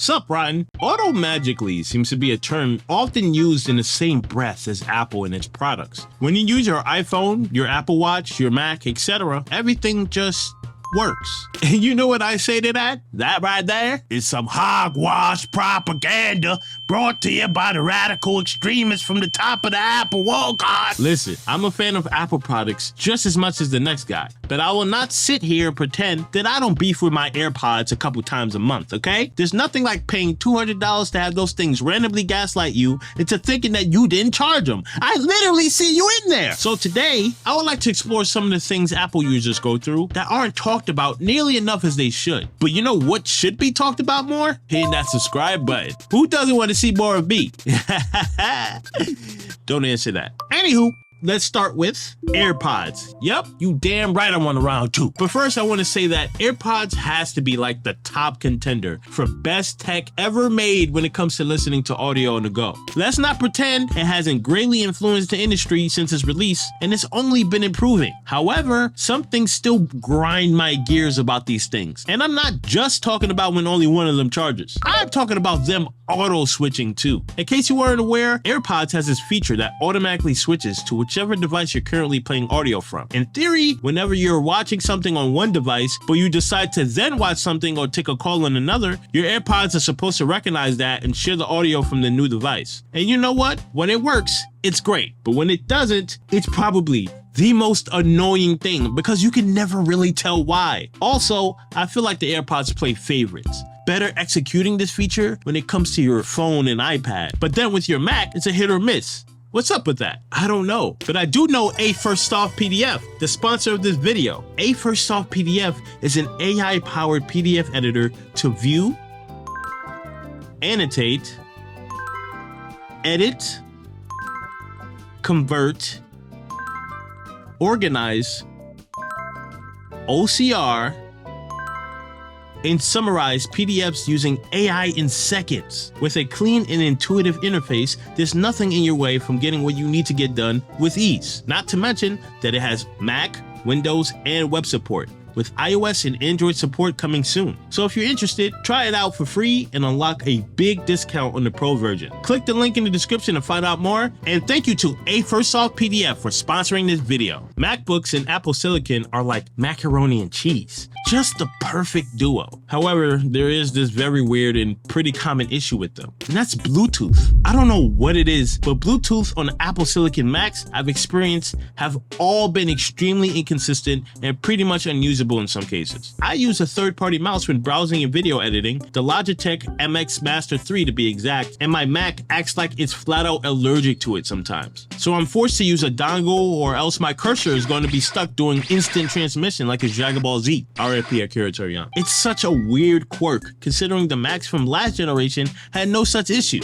Sup, Rotten? Auto-magically seems to be a term often used in the same breath as Apple and its products. When you use your iPhone, your Apple Watch, your Mac, etc., everything just works. And you know what I say to that? That right there is some hogwash propaganda brought to you by the radical extremists from the top of the Apple wall, God. Listen, I'm a fan of Apple products just as much as the next guy, but I will not sit here and pretend that I don't beef with my AirPods a couple times a month, okay? There's nothing like paying $200 to have those things randomly gaslight you into thinking that you didn't charge them. I literally see you in there. So today, I would like to explore some of the things Apple users go through that aren't talked about nearly enough as they should. But you know what should be talked about more? Hitting that subscribe button. Who doesn't want to see more of me? Don't answer that. Anywho, let's start with AirPods. Yep, you damn right I want a round two. But first, I want to say that AirPods has to be like the top contender for best tech ever made when it comes to listening to audio on the go. Let's not pretend it hasn't greatly influenced the industry since its release, and it's only been improving. However, some things still grind my gears about these things. And I'm not just talking about when only one of them charges. I'm talking about them auto switching too. In case you weren't aware, AirPods has this feature that automatically switches to whichever device you're currently playing audio from. In theory, whenever you're watching something on one device, but you decide to then watch something or take a call on another, your AirPods are supposed to recognize that and share the audio from the new device. And you know what? When it works, it's great. But when it doesn't, it's probably the most annoying thing because you can never really tell why. Also, I feel like the AirPods play favorites, better executing this feature when it comes to your phone and iPad. But then with your Mac, it's a hit or miss. What's up with that? I don't know, but I do know A1rstsoft PDF, the sponsor of this video. A1rstsoft PDF is an AI-powered PDF editor to view, annotate, edit, convert, organize, OCR, and summarize PDFs using AI in seconds. With a clean and intuitive interface, there's nothing in your way from getting what you need to get done with ease. Not to mention that it has Mac, Windows, and web support, with iOS and Android support coming soon. So if you're interested, try it out for free and unlock a big discount on the Pro version. Click the link in the description to find out more. And thank you to A1rstsoft PDF for sponsoring this video. MacBooks and Apple Silicon are like macaroni and cheese, just the perfect duo. However, there is this very weird and pretty common issue with them, and that's Bluetooth. I don't know what it is, but Bluetooth on Apple Silicon Macs I've experienced have all been extremely inconsistent and pretty much unusable in some cases. I use a third-party mouse when browsing and video editing, the Logitech MX Master 3 to be exact, and my Mac acts like it's flat out allergic to it sometimes. So I'm forced to use a dongle or else my cursor is going to be stuck doing instant transmission like it's Dragon Ball Z. RIP Akira Toriyama. It's such a weird quirk considering the Macs from last generation had no such issue.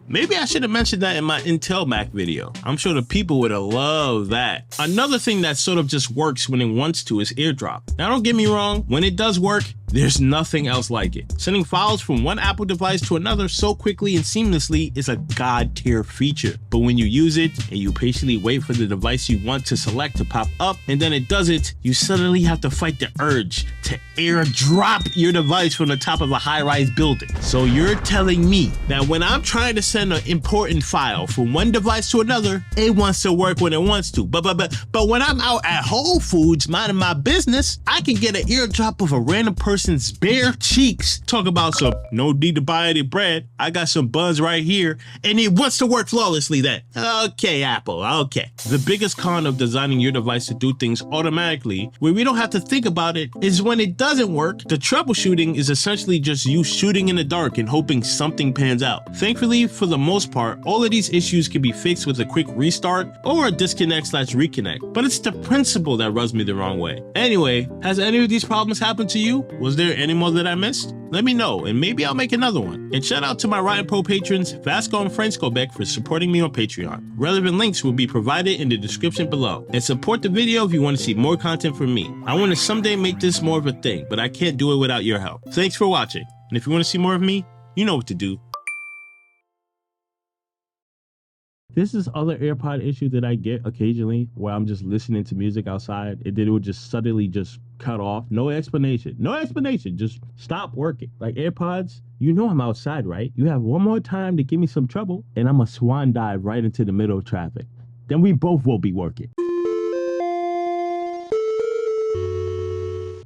Maybe I should have mentioned that in my Intel Mac video. I'm sure the people would have loved that. Another thing that sort of just works when it wants to is AirDrop. Now don't get me wrong, when it does work, there's nothing else like it. Sending files from one Apple device to another so quickly and seamlessly is a god tier feature. But when you use it and you patiently wait for the device you want to select to pop up and then it doesn't, you suddenly have to fight the urge to AirDrop your device from the top of a high-rise building. So you're telling me that when I'm trying to send an important file from one device to another, it wants to work when it wants to. But when I'm out at Whole Foods minding my business, I can get an AirDrop of a random person's bare cheeks. Talk about some no need to buy any bread. I got some buns right here, and it wants to work flawlessly then. Okay, Apple, okay. The biggest con of designing your device to do things automatically, where we don't have to think about it, is when it doesn't work, the troubleshooting is essentially just you shooting in the dark and hoping something pans out. Thankfully, for the most part, all of these issues can be fixed with a quick restart or a disconnect/reconnect, but it's the principle that rubs me the wrong way. Anyway, has any of these problems happened to you? Was there any more that I missed? Let me know, and maybe I'll make another one. And shout out to my Rotten Pro patrons, Vasco and Francisco Beck, for supporting me on Patreon. Relevant links will be provided in the description below. And support the video if you want to see more content from me. I want to someday make this more of a thing, but I can't do it without your help. Thanks for watching, and if you want to see more of me, you know what to do. This is other AirPod issue that I get occasionally where I'm just listening to music outside and then it would just suddenly just cut off. No explanation. No explanation. Just stop working. Like AirPods, you know I'm outside, right? You have one more time to give me some trouble and I'm a swan dive right into the middle of traffic. Then we both will be working.